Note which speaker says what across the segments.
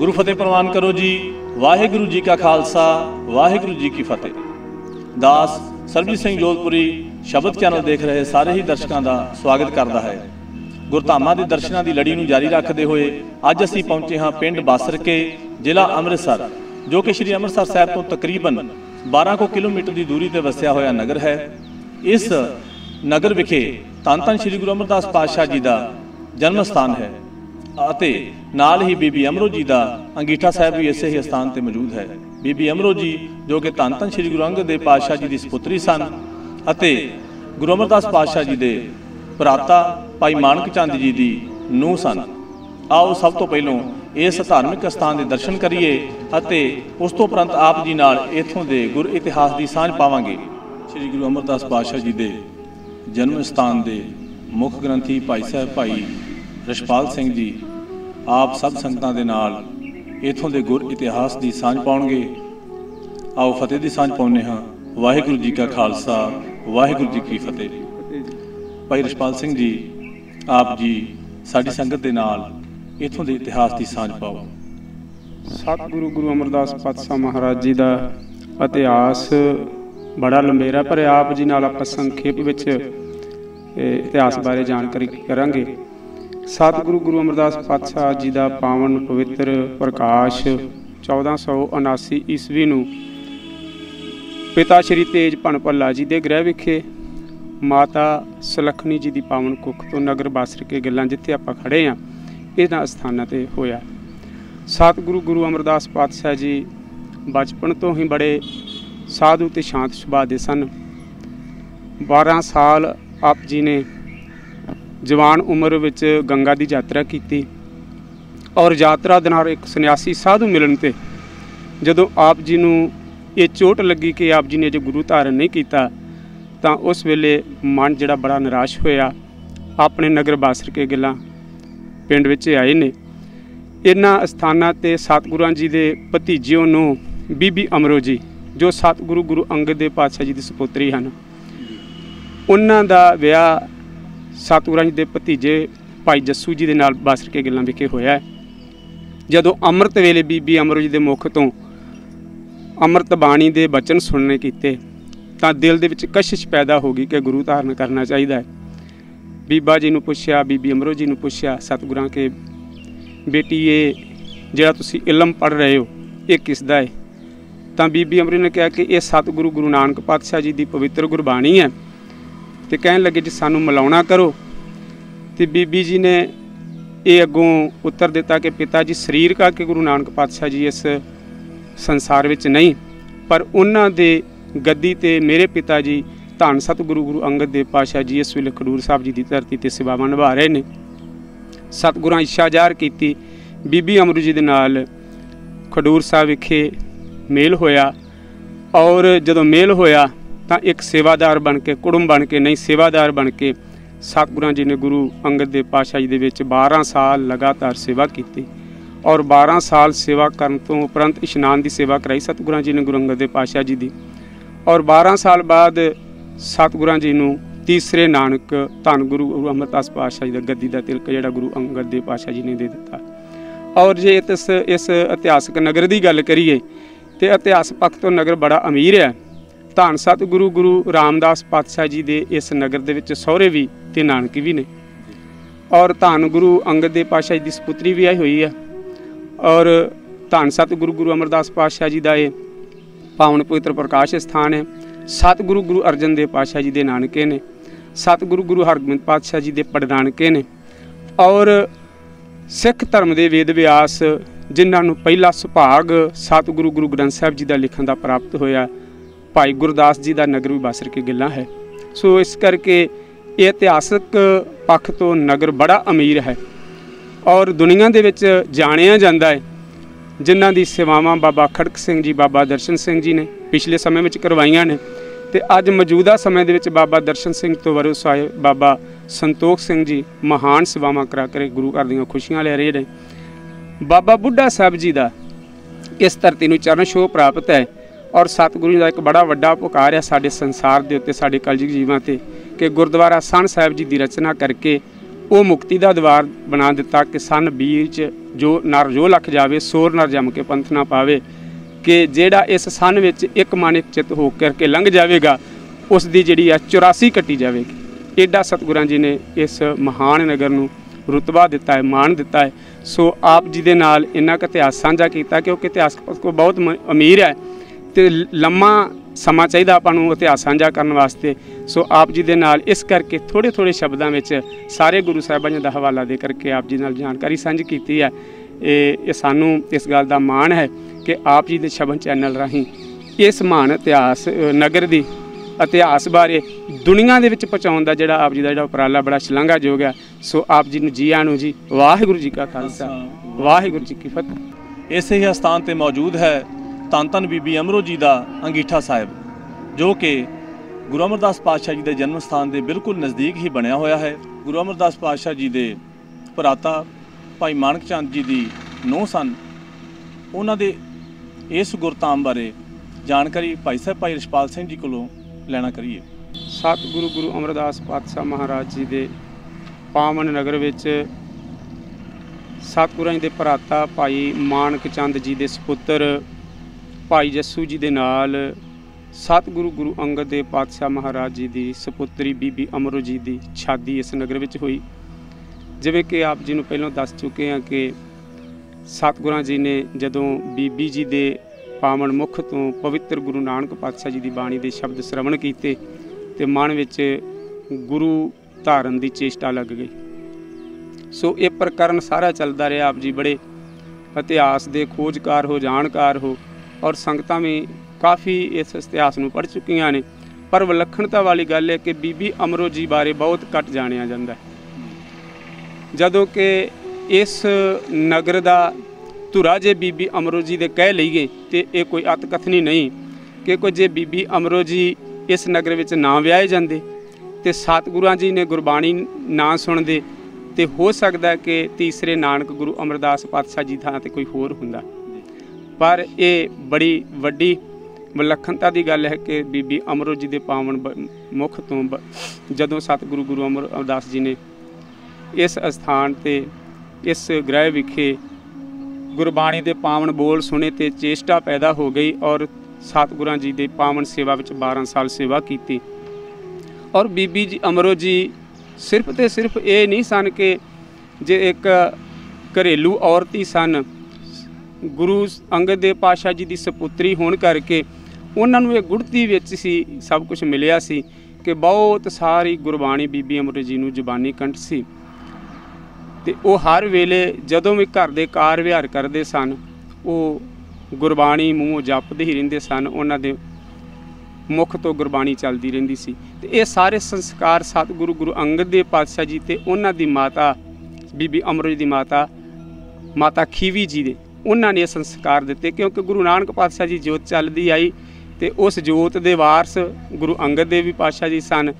Speaker 1: गुरु फतेह प्रवान करो जी। वाहिगुरु जी का खालसा, वाहिगुरु जी की फतेह। दास सरबजीत सिंह जोधपुरी शब्द चैनल देख रहे सारे ही दर्शकों का स्वागत करता है। गुरधामां दे दर्शनां दी लड़ी नूं जारी रखते हुए अज असीं पहुंचे हाँ पिंड बासरके, जिला अमृतसर, जो कि श्री अमृतसर साहिब तो तकरीबन 12 किलोमीटर की दूरी पर वसिया होया नगर है। इस नगर विखे धन धन श्री गुरु अमरदास पातशाह जी का जन्म स्थान है अते नाल ही बीबी अमरो जी का अंगीठा साहिब भी इसे ही स्थान पर मौजूद है। बीबी अमरो जी जो कि धन धन श्री गुरु अंगद देव पातशाह जी की सपुत्री सन अते गुरु अमरदास पातशाह जी के भराता भाई मानक चंद जी की नूह सन। आओ सब तो पहलों इस धार्मिक स्थान के दर्शन करिए अते उस तो उपरंत आप जी नाल इत्थों के गुर इतिहास की सांझ पावांगे। श्री गुरु अमरदास पातशाह जी के जन्म स्थान के मुख ग्रंथी भाई साहब भाई रछपाल सिंह जी आप सब संगतां दे नाल इत्थों के गुर इतिहास की सांझ पाउणगे। आओ फतेह की सांझ पाउने हाँ। वाहिगुरू जी का खालसा, वाहिगुरू जी की फतेह। भाई रछपाल सिंह जी आप जी साडी संगत दे नाल इत्थों के इतिहास की सांझ पाओ।
Speaker 2: सतगुरु गुरु अमरदास पातशाह महाराज जी का इतिहास बड़ा लंबेरा, पर आप जी नाल आपां संखेप विच इतिहास बारे जानकारी करांगे। सतगुरु गुरु अमरदास पातशाह जी का पावन पवित्र प्रकाश 1479 ईस्वी नूं पिता श्री तेज भन भल्ला जी के गृह विखे माता सुलखनी जी की पावन कुख तो नगर बासरके गल्लां जिथे आपां खड़े हाँ इन्हां स्थानां ते होया। सतगुरु गुरु अमरदास पातशाह जी बचपन तो ही बड़े साधु ते शांत सुभाअ दे सन। 12 साल आप जी ने जवान उम्र विच गंगा की यात्रा की और यात्रा दे नाल एक सन्यासी साधु मिलन ते जदों आप जी नूं ये चोट लगी कि आप जी ने जो गुरु धारण नहीं किया तो उस वेले मन जिहड़ा बड़ा निराश होया। अपने नगर बासरके गल्लां पिंड विच आए ने। इन्हां स्थानां ते सतगुरां जी दे भतीजिओ नूं बीबी अमरो जी जो सतगुरु गुरु अंगद देव पातशाह जी की सपुत्री हैं, उन्हां दा विआह सतगुरां जी दे भतीजे भाई जस्सू जी दे नाल बासरके गल्लां विखे होया है। जदों अमृत वेले बीबी अमरो जी दे मुख तो अमृत बाणी दे बचन सुनने कीते तां दिल दे विच कशिश पैदा हो गई कि गुरु धारण करना चाहिए है। बीबा जी नूं पुछया, बीबी अमरो जी नूं पुछया सतगुरां के बेटी ये जिहड़ा तुसीं इलम पढ़ रहे हो ये किसदा है? तां बीबी अमरो ने कहा कि यह सतगुरु गुरु नानक पातशाह जी की पवित्र गुरबाणी है। तो कहन लगे जी सानू मिलाउणा करो। तो बीबी जी ने ये अगों उत्तर दिता कि पिता जी शरीर करके गुरु नानक पातशाह जी इस संसार विच नहीं, पर उन्हां दे गद्दी ते मेरे पिता जी धन सतगुरु गुरु अंगद देव पातशाह जी इस वेले खडूर साहब जी की धरती ते सेवावां निभा रहे ने। सतगुरां इच्छा ज़ाहिर की बीबी अमरू जी दे नाल खडूर साहब विखे मेल होया और जदों मेल होया तो एक सेवादार बन के, कुड़म बन के नहीं सेवादार बन के सतगुरां जी ने गुरु अंगद देव पातशाह जी दे विच 12 साल लगातार सेवा की और 12 साल सेवा करन तो उपरंत इशनान की सेवा कराई सतगुरां जी ने गुरु अंगद देव पातशाह जी की। और 12 साल बाद सतगुरां जी नूं तीसरे नानक धन गुरु अमरदास पातशाह जी का गद्दी का तिलक जिहड़ा गुरु अंगद देव पातशाह जी ने दे दिता। और जे इस इतिहासक नगर की गल करिए तो इतिहास पक्ष तो नगर बड़ा अमीर है। धन सतगुरु गुरु रामदास पातशाह जी के इस नगर दे विच सहुरे भी ते नानकी भी ने और धन गुरु अंगद देव पातशाह जी की सपुत्री भी आई हुई है। और धन सतगुरु गुरु अमरदास पातशाह जी का ये पावन पवित्र प्रकाश स्थान है। सतगुरु गुरु अर्जन देव पातशाह जी के नानके ने, सतगुरु गुरु हरगोबिंद पातशाह जी के पड़नानके ने और सिख धर्म के वेद व्यास जिन्होंने पहला सुभाग सतगुरु गुरु ग्रंथ साहिब जी का लिखण का प्राप्त होया भाई गुरदास जी का नगर भी बासरके गल्लां है। सो इस करके ये इतिहासक पक्ष तो नगर बड़ा अमीर है और दुनिया दे विच जाणिया जांदा है। जिन्हां दी सेवावां बाबा खड़क सिंह जी, बाबा दर्शन सिंह जी ने पिछले समय में करवाइयां ने ते अज मौजूदा समय दे विच बाबा दर्शन सिंह तो वरोसाए बाबा संतोख सिंह जी महान सेवावां करा कर गुरु घर दीआं खुशियां ले रहे हैं। बाबा बुढ़ा साहब जी का इस धरती नूं चरण छोह प्राप्त है और सतगुरु का एक बड़ा वड्डा उपकार है साडे संसार के उत्ते साडे कलयुग जीवां ते कि गुरुद्वारा सन साहिब जी की रचना करके ਉਹ ਮੁਕਤੀ ਦਾ ਦਵਾਰ ਬਣਾ ਦਿੱਤਾ ਕਿ ਸੰਨ 20 'ਚ ਜੋ ਨਰ ਜੋ ਲੱਖ ਜਾਵੇ ਸੋਰ ਨਰ ਜੰਮ ਕੇ ਪੰਥ ਨਾ ਪਾਵੇ, ਕਿ ਜਿਹੜਾ ਇਸ ਸੰਨ ਵਿੱਚ ਇੱਕ ਮਨ ਇੱਕ ਚਿੱਤ ਹੋ ਕਰਕੇ ਲੰਘ ਜਾਵੇਗਾ ਉਸ ਦੀ ਜਿਹੜੀ ਆ 84 ਕੱਟੀ ਜਾਵੇਗੀ। ਐਡਾ ਸਤਿਗੁਰਾਂ ਜੀ ਨੇ ਇਸ ਮਹਾਨ ਨਗਰ ਨੂੰ ਰੁਤਬਾ ਦਿੱਤਾ ਹੈ, ਮਾਣ ਦਿੱਤਾ ਹੈ। ਸੋ ਆਪ ਜੀ ਦੇ ਨਾਲ ਇੰਨਾ ਕੁ ਇਤਿਹਾਸ ਸਾਂਝਾ ਕੀਤਾ ਕਿਉਂਕਿ ਇਤਿਹਾਸ ਕੋ ਬਹੁਤ ਅਮੀਰ ਹੈ ਅਤੇ ਲੰਮਾ ਸਮਾਂ ਚਾਹੀਦਾ ਆਪਾਂ ਨੂੰ ਇਤਿਹਾਸ ਸਾਂਝਾ ਕਰਨ ਵਾਸਤੇ। ਸੋ ਆਪ ਜੀ ਦੇ ਨਾਲ ਇਸ ਕਰਕੇ ਥੋੜ੍ਹੇ ਥੋੜ੍ਹੇ ਸ਼ਬਦਾਂ ਵਿੱਚ ਸਾਰੇ ਗੁਰੂ ਸਾਹਿਬਾਨ ਦਾ ਹਵਾਲਾ ਦੇ ਕਰਕੇ ਆਪ ਜੀ ਨਾਲ ਜਾਣਕਾਰੀ ਸਾਂਝੀ ਕੀਤੀ ਹੈ। ਇਹ ਸਾਨੂੰ ਇਸ ਗੱਲ ਦਾ ਮਾਣ ਹੈ ਕਿ ਆਪ ਜੀ ਦੇ ਸ਼ਬਦ ਚੈਨਲ ਰਾਹੀਂ ਇਸ ਮਹਾਨ ਇਤਿਹਾਸ ਨਗਰ ਦੀ ਇਤਿਹਾਸ ਬਾਰੇ ਦੁਨੀਆ ਦੇ ਵਿੱਚ ਪਹੁੰਚਾਉਣ ਦਾ ਜਿਹੜਾ ਆਪ ਜੀ ਦਾ ਜਿਹੜਾ ਉਪਰਾਲਾ ਬੜਾ ਸ਼ਲਾਘਾਯੋਗ ਹੈ। ਸੋ ਆਪ ਜੀ ਨੂੰ ਜੀ ਆਇਆਂ ਨੂੰ ਜੀ। ਵਾਹਿਗੁਰੂ ਜੀ ਕਾ ਖਾਲਸਾ, ਵਾਹਿਗੁਰੂ ਜੀ ਕੀ ਫਤਿਹ।
Speaker 1: ਇਸੇ ਹੀ ਸਥਾਨ ਤੇ ਮੌਜੂਦ ਹੈ ਧੰਨ ਧੰਨ ਬੀਬੀ ਅਮਰੋ ਜੀ ਦਾ ਅੰਗੀਠਾ ਸਾਹਿਬ, ਜੋ ਕਿ ਗੁਰੂ ਅਮਰਦਾਸ ਪਾਤਸ਼ਾਹ ਜੀ ਦੇ ਜਨਮ ਸਥਾਨ ਦੇ ਬਿਲਕੁਲ ਨਜ਼ਦੀਕ ਹੀ ਬਣਿਆ ਹੋਇਆ ਹੈ। ਗੁਰੂ ਅਮਰਦਾਸ ਪਾਤਸ਼ਾਹ ਜੀ ਦੇ ਭਰਾਤਾ ਭਾਈ ਮਾਣਕ ਚੰਦ ਜੀ ਦੀ ਨੂੰਹ ਸਨ। ਉਹਨਾਂ ਦੇ ਇਸ ਗੁਰਧਾਮ ਬਾਰੇ ਜਾਣਕਾਰੀ ਭਾਈ ਸਾਹਿਬ ਭਾਈ ਰਛਪਾਲ ਸਿੰਘ ਜੀ ਕੋਲੋਂ ਲੈਣਾ ਕਰੀਏ।
Speaker 2: ਸਤਿਗੁਰੂ ਗੁਰੂ ਅਮਰਦਾਸ ਪਾਤਸ਼ਾਹ ਮਹਾਰਾਜ ਜੀ ਦੇ ਪਾਵਨ ਨਗਰ ਵਿੱਚ ਸਤਿਗੁਰਾਂ ਜੀ ਦੇ ਭਰਾਤਾ ਭਾਈ ਮਾਣਕ ਚੰਦ ਜੀ ਦੇ ਸਪੁੱਤਰ ਭਾਈ ਜੱਸੂ ਜੀ ਦੇ ਨਾਲ ਸਤਿਗੁਰੂ ਗੁਰੂ ਅੰਗਦ ਦੇਵ ਪਾਤਸ਼ਾਹ ਮਹਾਰਾਜ ਜੀ ਦੀ ਸਪੁੱਤਰੀ ਬੀਬੀ ਅਮਰੋ ਜੀ ਦੀ ਸ਼ਾਦੀ ਇਸ ਨਗਰ ਵਿੱਚ ਹੋਈ। ਜਿਵੇਂ ਕਿ ਆਪ ਜੀ ਨੂੰ ਪਹਿਲਾਂ ਦੱਸ ਚੁੱਕੇ ਹਾਂ ਕਿ ਸਤਿਗੁਰਾਂ ਜੀ ਨੇ ਜਦੋਂ ਬੀਬੀ ਜੀ ਦੇ ਪਾਵਨ ਮੁਖ ਤੋਂ ਪਵਿੱਤਰ ਗੁਰੂ ਨਾਨਕ ਪਾਤਸ਼ਾਹ ਜੀ ਦੀ ਬਾਣੀ ਦੇ ਸ਼ਬਦ ਸ਼ਰਵਣ ਕੀਤੇ ਤੇ ਮਨ ਵਿੱਚ ਗੁਰੂ ਧਾਰਨ ਦੀ ਚੇਸ਼ਟਾ ਲੱਗ ਗਈ। ਸੋ ਇਹ ਪ੍ਰਕਰਨ ਸਾਰਾ ਚੱਲਦਾ ਰਿਹਾ। ਆਪ ਜੀ ਬੜੇ ਇਤਿਹਾਸ ਦੇ ਖੋਜਕਾਰ ਹੋ, ਜਾਣਕਾਰ ਹੋ, ਔਰ ਸੰਗਤਾਂ ਵੀ ਕਾਫੀ ਇਸ ਇਤਿਹਾਸ ਨੂੰ ਪੜ੍ਹ ਚੁੱਕੀਆਂ ਨੇ। ਪਰ ਵਿਲੱਖਣਤਾ ਵਾਲੀ ਗੱਲ ਹੈ ਕਿ ਬੀਬੀ ਅਮਰੋ ਜੀ ਬਾਰੇ ਬਹੁਤ ਘੱਟ ਜਾਣਿਆ ਜਾਂਦਾ ਹੈ। ਜਦੋਂ ਕਿ ਇਸ ਨਗਰ ਦਾ ਧੁਰਾ ਜੇ ਬੀਬੀ ਅਮਰੋ ਜੀ ਦੇ ਕਹਿ ਲਈਏ ਤੇ ਇਹ ਕੋਈ ਅਤ ਕਥਨੀ ਨਹੀਂ ਕਿ ਕੋਈ ਜੇ ਬੀਬੀ ਅਮਰੋ ਜੀ ਇਸ ਨਗਰ ਵਿੱਚ ਨਾ ਵਿਆਹੇ ਜਾਂਦੇ ਤੇ ਸਤਿਗੁਰਾਂ ਜੀ ਨੇ ਗੁਰਬਾਣੀ ਨਾ ਸੁਣਦੇ ਤੇ ਹੋ ਸਕਦਾ ਕਿ ਤੀਸਰੇ ਨਾਨਕ ਗੁਰੂ ਅਮਰਦਾਸ ਪਾਤਸ਼ਾਹ ਜੀ ਥਾਂ ਤੇ ਕੋਈ ਹੋਰ ਹੁੰਦਾ। ਪਰ ਇਹ ਬੜੀ ਵੱਡੀ ਵਿਲੱਖਣਤਾ ਦੀ ਗੱਲ ਹੈ ਕਿ ਬੀਬੀ ਅਮਰੋ ਜੀ ਦੇ ਪਾਵਨ ਮੁਖ ਤੋਂ ਜਦੋਂ ਸਤਿਗੁਰੂ ਗੁਰੂ ਅਮਰਦਾਸ ਜੀ ਨੇ ਇਸ ਅਸਥਾਨ ਤੇ ਇਸ ਗ੍ਰਹਿ ਵਿਖੇ ਗੁਰਬਾਣੀ ਦੇ ਪਾਵਨ ਬੋਲ ਸੁਣੇ ਤੇ ਚੇਸ਼ਟਾ ਪੈਦਾ ਹੋ ਗਈ ਔਰ ਸਤਿਗੁਰਾਂ ਜੀ ਦੇ ਪਾਵਨ ਸੇਵਾ ਵਿੱਚ 12 ਸਾਲ ਸੇਵਾ ਕੀਤੀ। ਔਰ ਬੀਬੀ ਜੀ ਅਮਰੋ ਜੀ ਸਿਰਫ ਤੇ ਸਿਰਫ ਇਹ ਨਹੀਂ ਸਨ ਕਿ ਜੇ ਇੱਕ ਘਰੇਲੂ ਔਰਤ ਹੀ ਸਨ। ਗੁਰੂ ਅੰਗਦ ਦੇਵ ਪਾਤਸ਼ਾਹ ਜੀ ਦੀ ਸਪੁੱਤਰੀ ਹੋਣ ਕਰਕੇ ਉਹਨਾਂ ਨੂੰ ਇਹ ਗੁੜਤੀ ਵਿੱਚ ਸੀ ਸਭ ਕੁਝ ਮਿਲਿਆ ਸੀ ਕਿ ਬਹੁਤ ਸਾਰੀ ਗੁਰਬਾਣੀ ਬੀਬੀ ਅਮਰੋ ਜੀ ਨੂੰ ਜ਼ੁਬਾਨੀ ਕੰਠ ਸੀ। ਤੇ ਉਹ ਹਰ ਵੇਲੇ ਜਦੋਂ ਵੀ ਘਰ ਦੇ ਕਾਰ ਵਿਹਾਰ ਕਰਦੇ ਸਨ ਉਹ ਗੁਰਬਾਣੀ ਮੂੰਹੋਂ ਜਪਦੇ ਹੀ ਰਹਿੰਦੇ ਸਨ। ਉਹਨਾਂ ਦੇ ਮੁਖ ਤੋਂ ਗੁਰਬਾਣੀ ਚੱਲਦੀ ਰਹਿੰਦੀ ਸੀ। ਤੇ ਇਹ ਸਾਰੇ ਸੰਸਕਾਰ ਸਤਿਗੁਰੂ ਗੁਰੂ ਅੰਗਦ ਦੇਵ ਪਾਤਸ਼ਾਹ ਜੀ ਤੇ ਉਹਨਾਂ ਦੀ ਮਾਤਾ ਬੀਬੀ ਅਮਰੋ ਜੀ ਦੀ ਮਾਤਾ ਖੀਵੀ ਜੀ ਦੇ ਉਹਨਾਂ ਨੇ ਇਹ ਸੰਸਕਾਰ ਦਿੱਤੇ ਕਿਉਂਕਿ ਗੁਰੂ ਨਾਨਕ ਪਾਤਸ਼ਾਹ ਜੀ ਜੋਤ ਚੱਲਦੀ ਆਈ ਤੇ ਉਸ ਜੋਤ ਦੇ ਵਾਰਸ ਗੁਰੂ ਅੰਗਦ ਦੇਵ ਵੀ ਪਾਤਸ਼ਾਹ ਜੀ ਸਨ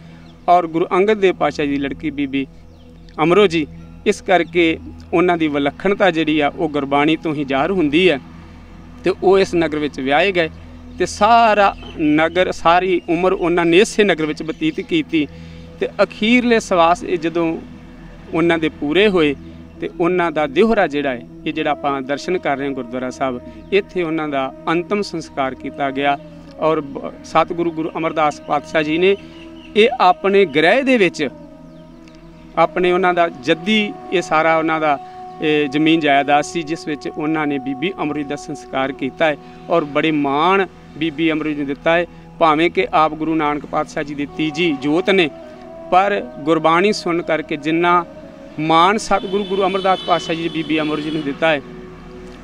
Speaker 2: ਔਰ ਗੁਰੂ ਅੰਗਦ ਦੇਵ ਪਾਤਸ਼ਾਹ ਜੀ ਦੀ ਲੜਕੀ ਬੀਬੀ ਅਮਰੋ ਜੀ। ਇਸ ਕਰਕੇ ਉਹਨਾਂ ਦੀ ਵਿਲੱਖਣਤਾ ਜਿਹੜੀ ਆ ਉਹ ਗੁਰਬਾਣੀ ਤੋਂ ਹੀ ਜ਼ਾਹਰ ਹੁੰਦੀ ਹੈ। ਤੇ ਉਹ ਇਸ ਨਗਰ ਵਿੱਚ ਵਿਆਹੇ ਗਏ ਤੇ ਸਾਰਾ ਨਗਰ ਸਾਰੀ ਉਮਰ ਉਹਨਾਂ ਨੇ ਇਸੇ ਨਗਰ ਵਿੱਚ ਬਤੀਤ ਕੀਤੀ। ਤੇ ਅਖੀਰਲੇ ਸਵਾਸ ਜਦੋਂ ਉਹਨਾਂ ਦੇ ਪੂਰੇ ਹੋਏ ਤੇ ਉਹਨਾਂ ਦਾ ਦਿਹਰਾ ਜਿਹੜਾ ਹੈ ਇਹ ਜਿਹੜਾ ਆਪਾਂ ਦਰਸ਼ਨ ਕਰ ਰਹੇ ਹਾਂ ਗੁਰਦੁਆਰਾ ਸਾਹਿਬ ਇੱਥੇ ਉਹਨਾਂ ਦਾ ਅੰਤਮ ਸੰਸਕਾਰ ਕੀਤਾ ਗਿਆ। ਔਰ ਸਤਿਗੁਰੂ ਗੁਰੂ ਅਮਰਦਾਸ ਪਾਤਸ਼ਾਹ ਜੀ ਨੇ ਇਹ ਆਪਣੇ ਗ੍ਰਹਿ ਦੇ ਵਿੱਚ ਆਪਣੇ ਉਹਨਾਂ ਦਾ ਜੱਦੀ ਇਹ ਸਾਰਾ ਉਹਨਾਂ ਦਾ ਜ਼ਮੀਨ ਜਾਇਦਾਦ ਸੀ ਜਿਸ ਵਿੱਚ ਉਹਨਾਂ ਨੇ ਬੀਬੀ ਅਮਰੋ ਜੀ ਦਾ ਸੰਸਕਾਰ ਕੀਤਾ ਹੈ ਔਰ ਬੜੇ ਮਾਣ ਬੀਬੀ ਅਮਰੋ ਜੀ ਨੂੰ ਦਿੱਤਾ ਹੈ। ਭਾਵੇਂ ਕਿ ਆਪ ਗੁਰੂ ਨਾਨਕ ਪਾਤਸ਼ਾਹ ਜੀ ਦੀ ਤੀਜੀ ਜੋਤ ਨੇ ਪਰ ਗੁਰਬਾਣੀ ਸੁਣ ਕਰਕੇ ਜਿੰਨਾ ਮਾਣ ਸਤਿਗੁਰੂ ਗੁਰੂ ਅਮਰਦਾਸ ਪਾਤਸ਼ਾਹ ਜੀ ਬੀਬੀ ਅਮਰੋ ਜੀ ਨੂੰ ਦਿੱਤਾ ਹੈ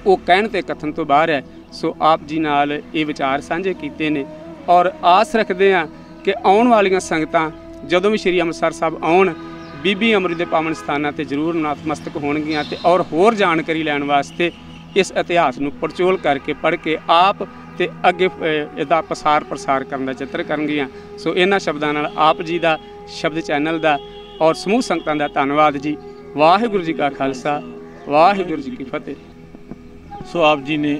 Speaker 2: ਉਹ ਕਹਿਣ ਤੇ ਕਥਨ ਤੋਂ ਬਾਹਰ ਹੈ। ਸੋ ਆਪ ਜੀ ਨਾਲ ਇਹ ਵਿਚਾਰ ਸਾਂਝੇ ਕੀਤੇ ਨੇ ਔਰ ਆਸ ਰੱਖਦੇ ਹਾਂ ਕਿ ਆਉਣ ਵਾਲੀਆਂ ਸੰਗਤਾਂ ਜਦੋਂ ਵੀ ਸ਼੍ਰੀ ਅੰਮ੍ਰਿਤਸਰ ਸਾਹਿਬ ਆਉਣ ਬੀਬੀ ਅਮਰੋ ਜੀ ਦੇ ਪਾਵਨ ਸਥਾਨਾਂ ਤੇ ਜ਼ਰੂਰ ਨਤਮਸਤਕ ਹੋਣਗੀਆਂ ਤੇ ਔਰ ਹੋਰ ਜਾਣਕਾਰੀ ਲੈਣ ਵਾਸਤੇ ਇਸ ਇਤਿਹਾਸ ਨੂੰ ਪੜਚੋਲ ਕਰਕੇ ਪੜ੍ਹ ਕੇ ਆਪ ਤੇ ਅੱਗੇ ਇਹਦਾ ਪ੍ਰਸਾਰ ਕਰਨ ਦਾ ਯਤਨ ਕਰਨਗੀਆਂ। ਸੋ ਇਹਨਾਂ ਸ਼ਬਦਾਂ ਨਾਲ ਆਪ ਜੀ ਦਾ ਸ਼ਬਦ ਚੈਨਲ ਦਾ ਔਰ ਸਮੂਹ ਸੰਗਤਾਂ ਦਾ ਧੰਨਵਾਦ ਜੀ। ਵਾਹਿਗੁਰੂ ਜੀ ਕਾ ਖਾਲਸਾ, ਵਾਹਿਗੁਰੂ ਜੀ ਕੀ ਫਤਿਹ।
Speaker 1: ਸੋ ਆਪ ਜੀ ਨੇ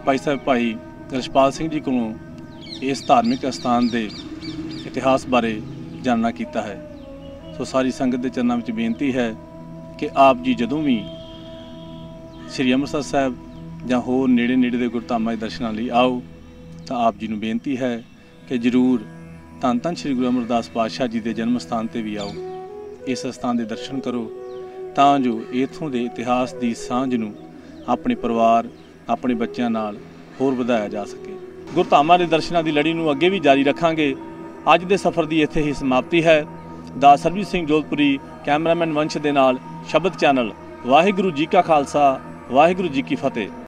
Speaker 1: ਭਾਈ ਸਾਹਿਬ ਭਾਈ ਰਛਪਾਲ ਸਿੰਘ ਜੀ ਕੋਲੋਂ ਇਸ ਧਾਰਮਿਕ ਅਸਥਾਨ ਦੇ ਇਤਿਹਾਸ ਬਾਰੇ ਜਾਣਨਾ ਕੀਤਾ ਹੈ। सो सारी संगत के चरणों में बेनती है कि आप जी जदों भी श्री अमृतसर साहब जां होर नेड़े नेड़े दे गुरधामां दे दर्शनां लई आओ तो आप जी नूं बेनती है कि जरूर धन धन श्री गुरु अमरदास पातशाह जी के जन्म स्थान पर भी आओ, इस स्थान के दर्शन करो तां जो इत्थों के इतिहास की सांझ नूं अपने परिवार अपने बच्चों नाल होर वधाया जा सके। गुरधामां दे दर्शनां की लड़ी नूं अगे भी जारी रखांगे। अज दे सफ़र की इत्थे ही समाप्ति है। दास सरबजीत सिंह जोधपुरी कैमरामैन वंश दे नाल शबद चैनल। वाहिगुरू जी का खालसा वाहिगुरू जी की फतेह।